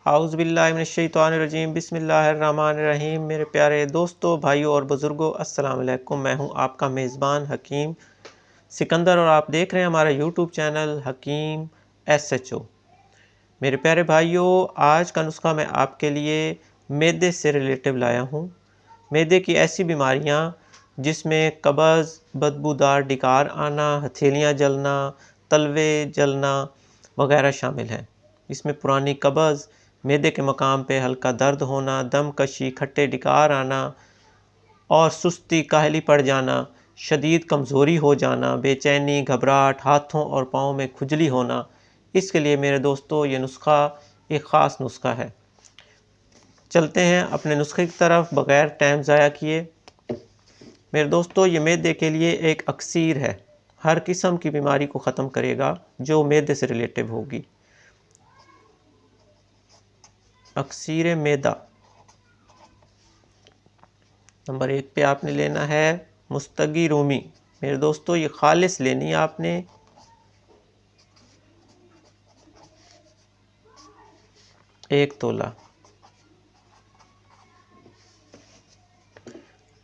आउज़ुबिल्लाहिमिनश्शैतानिर्रजीम बिस्मिल्लाहिर्रहमानिर्रहीम। मेरे प्यारे दोस्तों, भाइयों और बुज़ुर्गों, अस्सलाम वालेकुम। मैं हूं आपका मेज़बान हकीम सिकंदर और आप देख रहे हैं हमारा यूट्यूब चैनल हकीम SHO। मेरे प्यारे भाइयों, आज का नुस्खा मैं आपके लिए मैदे से रिलेटिव लाया हूं। मैदे की ऐसी बीमारियां जिसमें कब्ज़, बदबूदार डकार आना, हथेलियाँ जलना, तलवे जलना वगैरह शामिल हैं। इसमें पुरानी कब्ज़, मैदे के मकाम पे हल्का दर्द होना, दम कशी, खट्टे डकार आना और सुस्ती, काहली पड़ जाना, शदीद कमज़ोरी हो जाना, बेचैनी, घबराहट, हाथों और पाँव में खुजली होना। इसके लिए मेरे दोस्तों ये नुस्खा एक ख़ास नुस्खा है। चलते हैं अपने नुस्खे की तरफ बग़ैर टाइम ज़ाया किए। मेरे दोस्तों, ये मैदे के लिए एक अक्सीर है, हर किस्म की बीमारी को ख़त्म करेगा जो मैदे से रिलेटिव होगी। अक्सीर मैदा। नंबर 1 पे आपने लेना है मुस्तगी रूमी। मेरे दोस्तों, ये खालिस लेनी है आपने। एक तोला।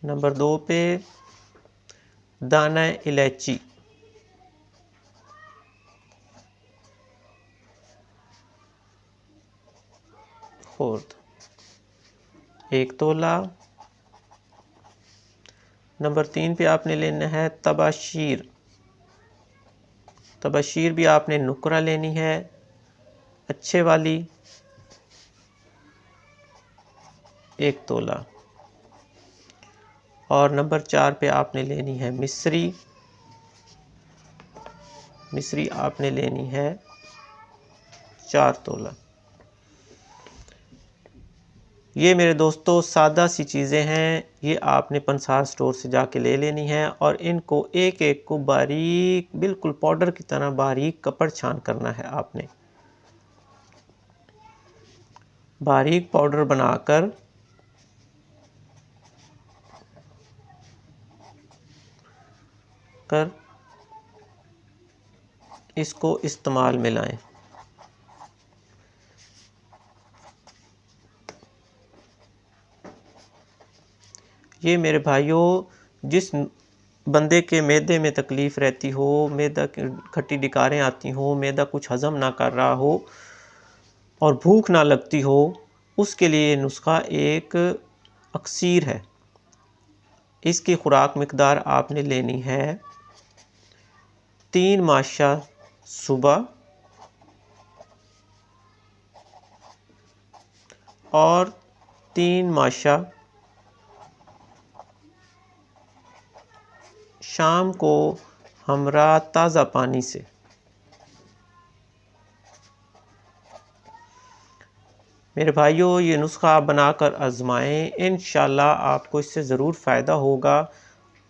नंबर 2 पे दाना इलायची। खुर्द। एक तोला। नंबर 3 पे आपने लेना है तबाशीर। तबाशीर भी आपने नुकरा लेनी है, अच्छे वाली। एक तोला। और नंबर 4 पे आपने लेनी है मिस्री। मिस्री आपने लेनी है 4 तोला। ये मेरे दोस्तों सादा सी चीज़ें हैं, ये आपने पंसार स्टोर से जाके ले लेनी है और इनको एक एक को बारीक, बिल्कुल पाउडर की तरह बारीक कपड़ छान करना है आपने। बारीक पाउडर बनाकर इसको इस्तेमाल में लाएं। ये मेरे भाइयों, जिस बंदे के मैदे में तकलीफ़ रहती हो, मैदा खट्टी डकारें आती हो, मैदा कुछ हज़म ना कर रहा हो और भूख ना लगती हो, उसके लिए नुस्खा एक अक्सीर है। इसकी खुराक मिकदार आपने लेनी है 3 माशा सुबह और 3 माशा शाम को हमरा ताज़ा पानी से। मेरे भाइयों, ये नुस्खा आप बनाकर आज़माएं, इंशाल्लाह आपको इससे ज़रूर फ़ायदा होगा।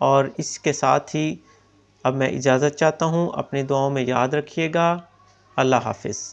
और इसके साथ ही अब मैं इजाज़त चाहता हूँ, अपनी दुआओं में याद रखिएगा। अल्लाह हाफ़िज़।